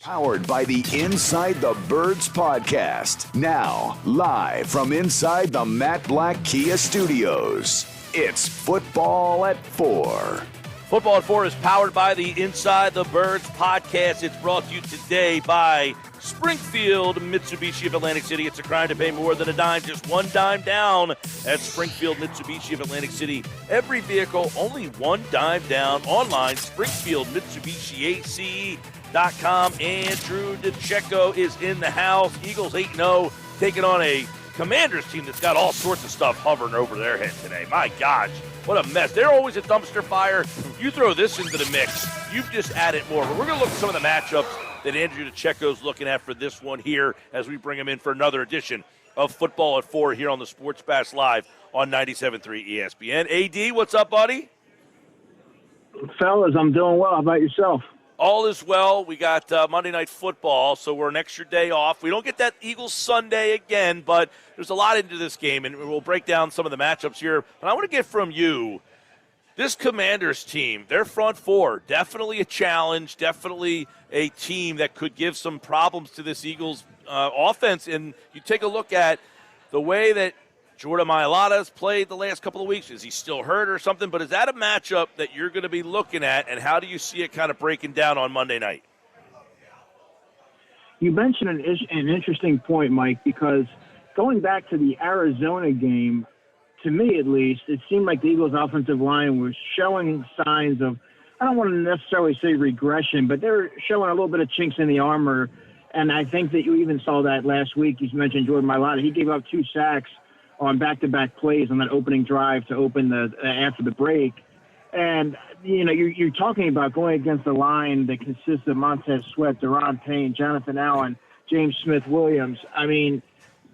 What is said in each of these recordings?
Powered by the Inside the Birds podcast. Now, live from inside the Matt Black Kia Studios. It's Football at 4. Football at 4 is powered by the Inside the Birds podcast. It's brought to you today by Springfield Mitsubishi of Atlantic City. It's a crime to pay more than a dime, just one dime down at Springfield Mitsubishi of Atlantic City. Every vehicle, only one dime down. Online, Springfield Mitsubishi ACE.com. Andrew DiCecco is in the house. Eagles 8-0, taking on a Commanders team that's got all sorts of stuff hovering over their head today. My gosh, what a mess. They're always a dumpster fire. You throw this into the mix, you've just added more. But we're going to look at some of the matchups that Andrew DiCecco's looking at for this one here as we bring him in for another edition of Football at 4 here on the Sports Bash Live on 97.3 ESPN. AD, what's up, buddy? Fellas, I'm doing well. How about yourself? All is well. We got Monday Night Football, so we're an extra day off. We don't get that Eagles Sunday again, but there's a lot into this game, and we'll break down some of the matchups here. But I want to get from you, this Commanders team, their front four, definitely a challenge, definitely a team that could give some problems to this Eagles offense. And you take a look at the way that Jordan Mailata's played the last couple of weeks. Is he still hurt or something? But is that a matchup that you're going to be looking at, and how do you see it kind of breaking down on Monday night? You mentioned an interesting point, Mike, because going back to the Arizona game, to me at least, it seemed like the Eagles' offensive line was showing signs of, I don't want to necessarily say regression, but they were showing a little bit of chinks in the armor. And I think that you even saw that last week. You mentioned Jordan Mailata. He gave up 2 sacks on back-to-back plays on that opening drive to open after the break. And, you know, you're talking about going against a line that consists of Montez Sweat, Deron Payne, Jonathan Allen, James Smith-Williams. I mean,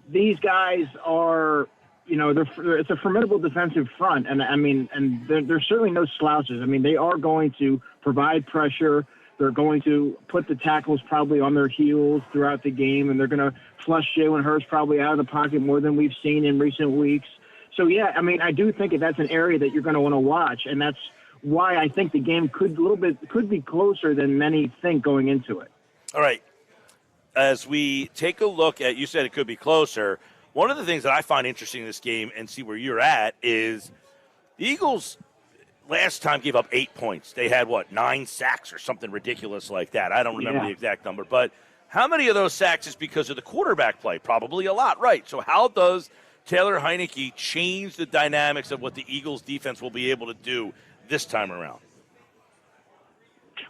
these guys are, you know, it's a formidable defensive front. And, I mean, and they're certainly no slouches. I mean, they are going to provide pressure. They're going to put the tackles probably on their heels throughout the game, and they're going to flush Jalen Hurts probably out of the pocket more than we've seen in recent weeks. So, yeah, I mean, I do think that's an area that you're going to want to watch, and that's why I think the game could be closer than many think going into it. All right. As we take a look at, you said it could be closer, one of the things that I find interesting in this game and see where you're at is the Eagles – last time gave up 8 points. They had, 9 sacks or something ridiculous like that. I don't remember the exact number. But how many of those sacks is because of the quarterback play? Probably a lot, right? So how does Taylor Heinicke change the dynamics of what the Eagles defense will be able to do this time around?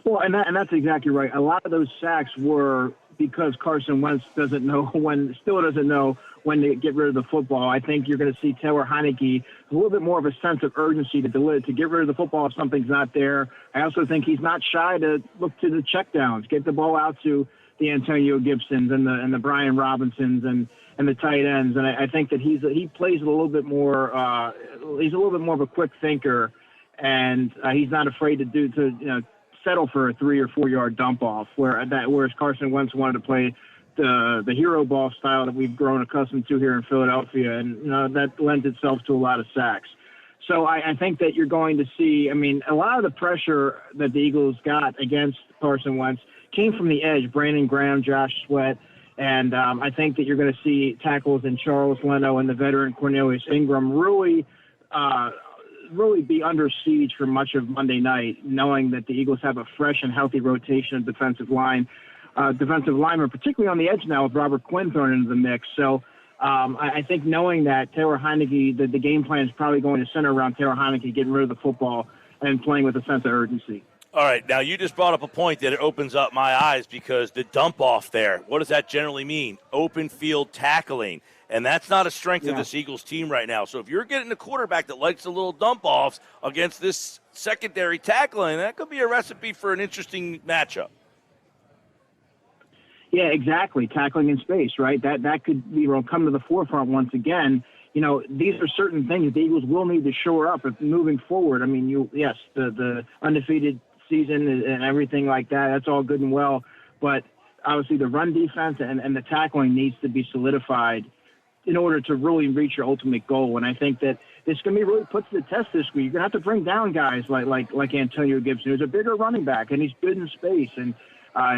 Well, and that's exactly right. A lot of those sacks were because Carson Wentz doesn't know when to get rid of the football. I think you're going to see Taylor Heinicke a little bit more of a sense of urgency to get rid of the football if something's not there. I also think he's not shy to look to the checkdowns, get the ball out to the Antonio Gibsons and the Brian Robinsons and the tight ends. And I think that he plays a little bit more. He's a little bit more of a quick thinker, and he's not afraid to settle for a 3 or 4 yard dump off. Whereas Carson Wentz wanted to play the hero ball style that we've grown accustomed to here in Philadelphia, and that lends itself to a lot of sacks. So I think that you're going to see, I mean, a lot of the pressure that the Eagles got against Carson Wentz came from the edge, Brandon Graham, Josh Sweat, and I think that you're going to see tackles in Charles Leno and the veteran Cornelius Ingram really be under siege for much of Monday night, knowing that the Eagles have a fresh and healthy rotation of defensive linemen, particularly on the edge now with Robert Quinn thrown into the mix. So I think knowing that Taylor Heinicke, the game plan is probably going to center around Taylor Heinicke getting rid of the football and playing with a sense of urgency. All right, now you just brought up a point that it opens up my eyes because the dump off there, what does that generally mean? Open field tackling. And that's not a strength of this Eagles team right now. So if you're getting a quarterback that likes a little dump-offs against this secondary tackling, that could be a recipe for an interesting matchup. Yeah, exactly. Tackling in space, right? That could come to the forefront once again. These are certain things that the Eagles will need to shore up moving forward. I mean, the undefeated season and everything like that, that's all good and well. But obviously the run defense and the tackling needs to be solidified in order to really reach your ultimate goal. And I think that this going to be really put to the test this week. You're going to have to bring down guys like Antonio Gibson, who's a bigger running back, and he's good in space. And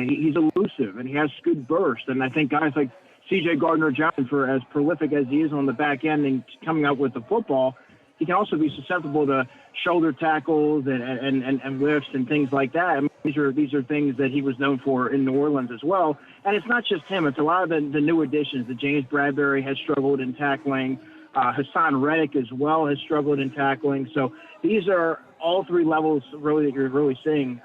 He's elusive, and he has good burst. And I think guys like C.J. Gardner-Johnson, for as prolific as he is on the back end and coming up with the football, he can also be susceptible to shoulder tackles and lifts and things like that. I mean, these are things that he was known for in New Orleans as well. And it's not just him. It's a lot of the new additions. The James Bradbury has struggled in tackling. Hassan Reddick as well has struggled in tackling. So these are all three levels really that you're really seeing.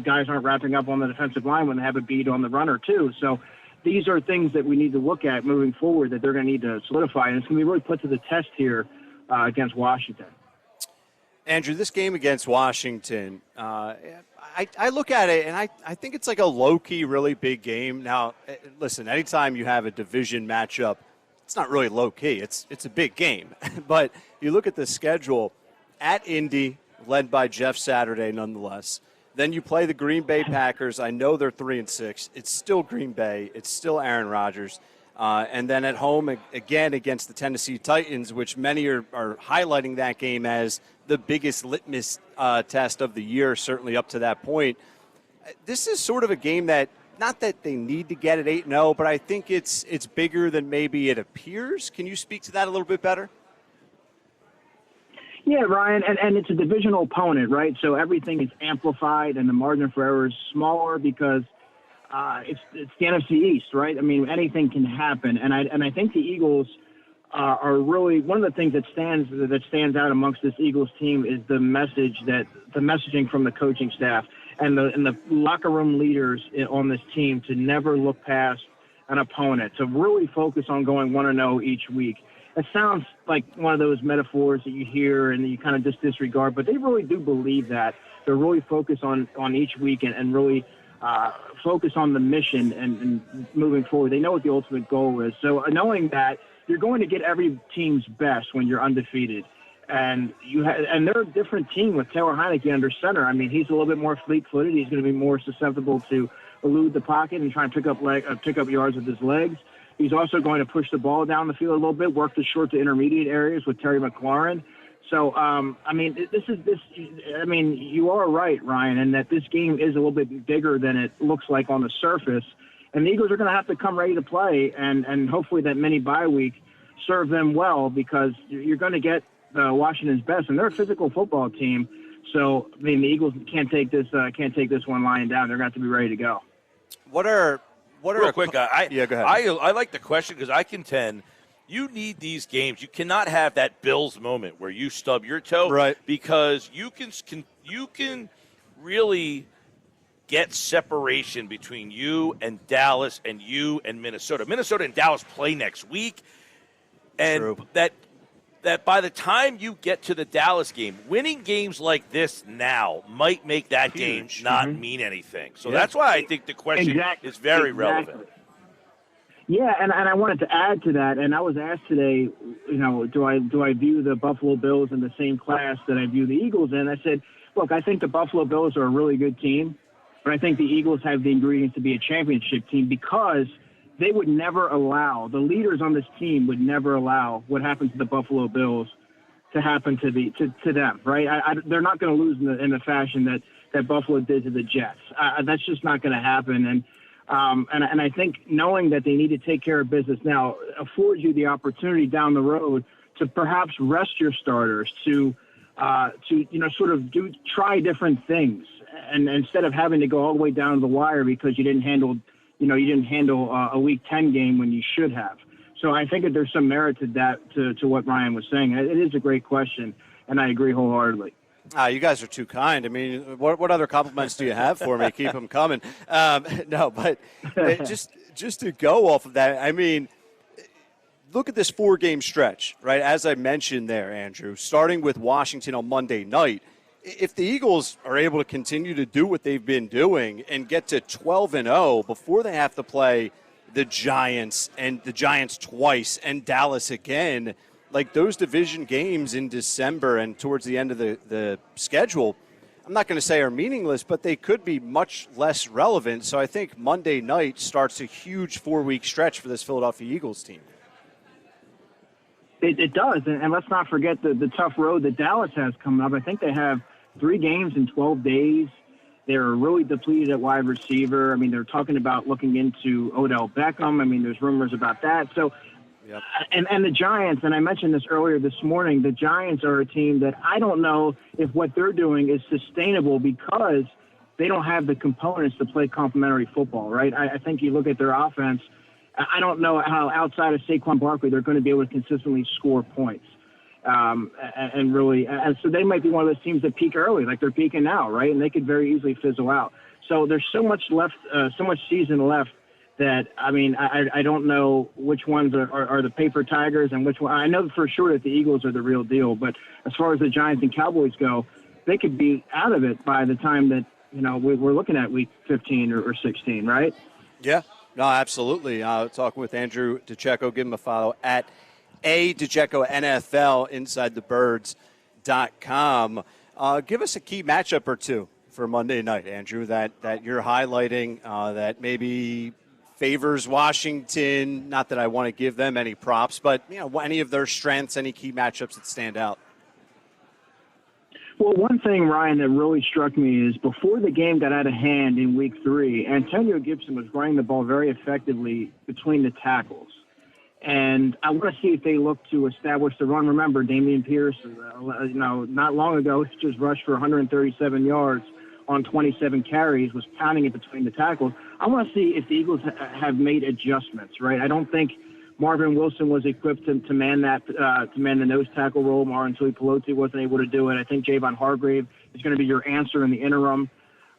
Guys aren't wrapping up on the defensive line when they have a beat on the runner too. So these are things that we need to look at moving forward that they're going to need to solidify. And it's going to be really put to the test here against Washington. Andrew, this game against Washington, I look at it and I think it's like a low-key, really big game. Now, listen, anytime you have a division matchup, it's not really low-key. It's a big game. But you look at the schedule, at Indy, led by Jeff Saturday nonetheless. Then you play the Green Bay Packers. I know they're 3-6. It's still Green Bay. It's still Aaron Rodgers. And then at home again against the Tennessee Titans, which many are highlighting that game as the biggest litmus test of the year, certainly up to that point. This is sort of a game that, not that they need to get at 8-0, but I think it's bigger than maybe it appears. Can you speak to that a little bit better? Yeah, Ryan, and it's a divisional opponent, right? So everything is amplified, and the margin for error is smaller because it's the NFC East, right? I mean, anything can happen, and I think the Eagles are really one of the things that stands out amongst this Eagles team is the messaging from the coaching staff and the locker room leaders on this team to never look past an opponent, to really focus on going 1-0 each week. It sounds like one of those metaphors that you hear and you kind of just disregard, but they really do believe that. They're really focused on each week and really focus on the mission and moving forward. They know what the ultimate goal is. So knowing that, you're going to get every team's best when you're undefeated. And they're a different team with Taylor Heineke under center. I mean, he's a little bit more fleet-footed. He's going to be more susceptible to elude the pocket and try and pick up yards with his legs. He's also going to push the ball down the field a little bit, work the short to intermediate areas with Terry McLaurin. So, you are right, Ryan, in that this game is a little bit bigger than it looks like on the surface. And the Eagles are going to have to come ready to play, and hopefully that mini bye week serve them well because you're going to get Washington's best, and they're a physical football team. So, I mean, the Eagles can't take this one lying down. They're going to have to be ready to go. Real quick, yeah, go ahead. I like the question because I contend you need these games. You cannot have that Bills moment where you stub your toe, right? Because you can really get separation between you and Dallas and you and Minnesota. Minnesota and Dallas play next week, and True. that by the time you get to the Dallas game, winning games like this now might make that game not mean anything. So that's why I think the question is very relevant. Yeah, and I wanted to add to that, and I was asked today, do I view the Buffalo Bills in the same class that I view the Eagles in? I said, look, I think the Buffalo Bills are a really good team, but I think the Eagles have the ingredients to be a championship team because they would never allow, the leaders on this team would never allow what happened to the Buffalo Bills to happen to them, right? They're not going to lose in the fashion that Buffalo did to the Jets. That's just not going to happen. And I think knowing that they need to take care of business now affords you the opportunity down the road to perhaps rest your starters, to try different things, and instead of having to go all the way down to the wire because you didn't handle a Week 10 game when you should have. So I think that there's some merit to that, to what Ryan was saying. It is a great question, and I agree wholeheartedly. You guys are too kind. I mean, what other compliments do you have for me? Keep them coming. No, but just to go off of that, I mean, look at this 4-game stretch, right? As I mentioned there, Andrew, starting with Washington on Monday night. If the Eagles are able to continue to do what they've been doing and get to 12-0 before they have to play the Giants and the Giants twice and Dallas again, like those division games in December and towards the end of the schedule, I'm not going to say are meaningless, but they could be much less relevant. So I think Monday night starts a huge 4-week stretch for this Philadelphia Eagles team. It does, and let's not forget the tough road that Dallas has coming up. I think they have 3 games in 12 days, They're really depleted at wide receiver. I mean, they're talking about looking into Odell Beckham. I mean, there's rumors about that. So, yep. and the Giants, and I mentioned this earlier this morning, the Giants are a team that I don't know if what they're doing is sustainable because they don't have the components to play complementary football, right? I think you look at their offense, I don't know how outside of Saquon Barkley they're going to be able to consistently score points. And so they might be one of those teams that peak early, like they're peaking now, right? And they could very easily fizzle out. So there's so much left, so much season left that, I mean, I don't know which ones are the paper tigers and which one. I know for sure that the Eagles are the real deal, but as far as the Giants and Cowboys go, they could be out of it by the time that, we're looking at week 15 or 16, right? Yeah, no, absolutely. Talking with Andrew DiCecco, give him a follow at DiCecco NFL, InsideTheBirds.com. Give us a key matchup or two for Monday night, Andrew, that you're highlighting that maybe favors Washington. Not that I want to give them any props, but any of their strengths, any key matchups that stand out. Well, one thing, Ryan, that really struck me is before the game got out of hand in week 3, Antonio Gibson was running the ball very effectively between the tackles. And I want to see if they look to establish the run. Remember, Dameon Pierce, not long ago, just rushed for 137 yards on 27 carries, was pounding it between the tackles. I want to see if the Eagles have made adjustments, right? I don't think Marvin Wilson was equipped to man the nose tackle role. Marvin Tuipulotu wasn't able to do it. I think Javon Hargrave is going to be your answer in the interim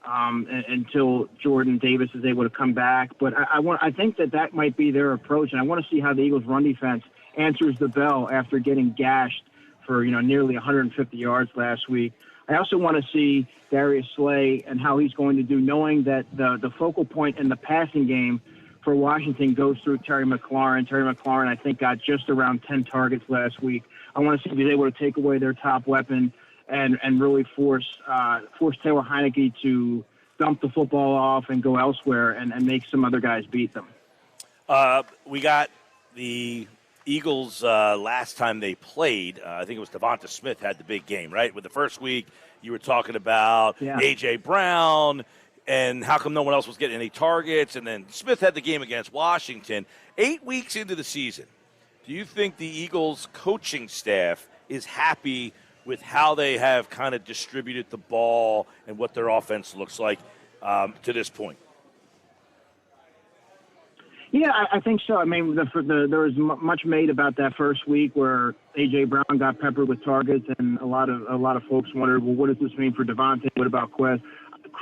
until Jordan Davis is able to come back. But I think that might be their approach, and I want to see how the Eagles' run defense answers the bell after getting gashed for nearly 150 yards last week. I also want to see Darius Slay and how he's going to do, knowing that the focal point in the passing game for Washington goes through Terry McLaurin. Terry McLaurin, I think, got just around 10 targets last week. I want to see if he's able to take away their top weapon and really force Taylor Heineke to dump the football off and go elsewhere and make some other guys beat them. We got the Eagles last time they played. I think it was Devonta Smith had the big game, right? With the first week, you were talking about A.J. Brown, and how come no one else was getting any targets? And then Smith had the game against Washington. 8 weeks into the season, do you think the Eagles coaching staff is happy with how they have kind of distributed the ball and what their offense looks like to this point? Yeah, I think so. I mean, there was much made about that first week where A.J. Brown got peppered with targets, and a lot of folks wondered, well, what does this mean for Devontae? What about Quez?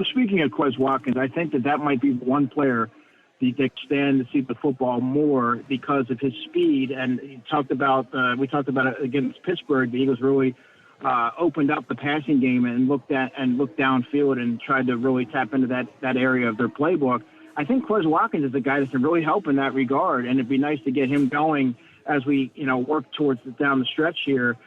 Speaking of Quez Watkins, I think that might be one player that stand to see the football more because of his speed. And we talked about it against Pittsburgh. The Eagles really opened up the passing game and looked downfield and tried to really tap into that area of their playbook. I think Quez Watkins is a guy that can really help in that regard, and it'd be nice to get him going as we work towards down the stretch here.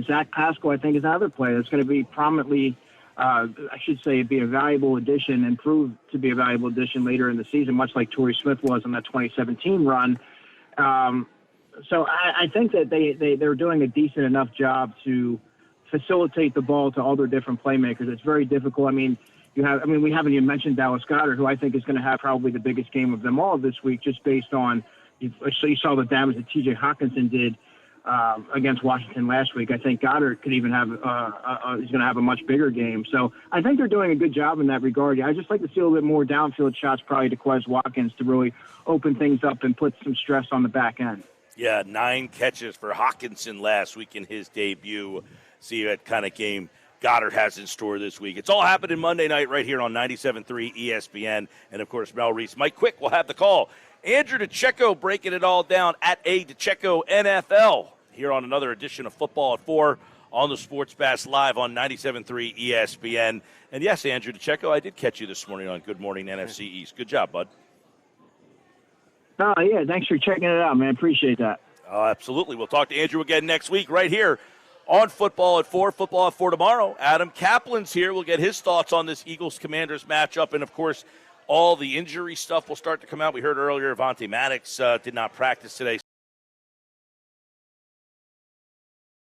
Zach Pascal, I think, is another player that's going to be prominently. Be a valuable addition and prove to be a valuable addition later in the season, much like Torrey Smith was on that 2017 run. So I think that they're doing a decent enough job to facilitate the ball to all their different playmakers. It's very difficult. We haven't even mentioned Dallas Goedert, who I think is going to have probably the biggest game of them all this week, just based on you saw the damage that T.J. Hawkinson did against Washington last week. I think Goddard could even have he's going to have a much bigger game. So I think they're doing a good job in that regard. I just like to see a little bit more downfield shots probably to Quez Watkins to really open things up and put some stress on the back end. Yeah, 9 catches for Hawkinson last week in his debut. See what kind of game Goddard has in store this week. It's all happening Monday night right here on 97.3 ESPN. And, of course, Mel Reese. Mike Quick will have the call. Andrew DiCecco breaking it all down at DiCecco NFL here on another edition of Football at 4 on the Sports Bash Live on 97.3 ESPN. And, yes, Andrew DiCecco, I did catch you this morning on Good Morning NFC East. Good job, bud. Oh, yeah, thanks for checking it out, man. Appreciate that. Oh, absolutely. We'll talk to Andrew again next week right here on Football at 4. Football at 4 tomorrow. Adam Kaplan's here. We'll get his thoughts on this Eagles-Commanders matchup. And, of course, all the injury stuff will start to come out. We heard earlier Avonte Maddox did not practice today.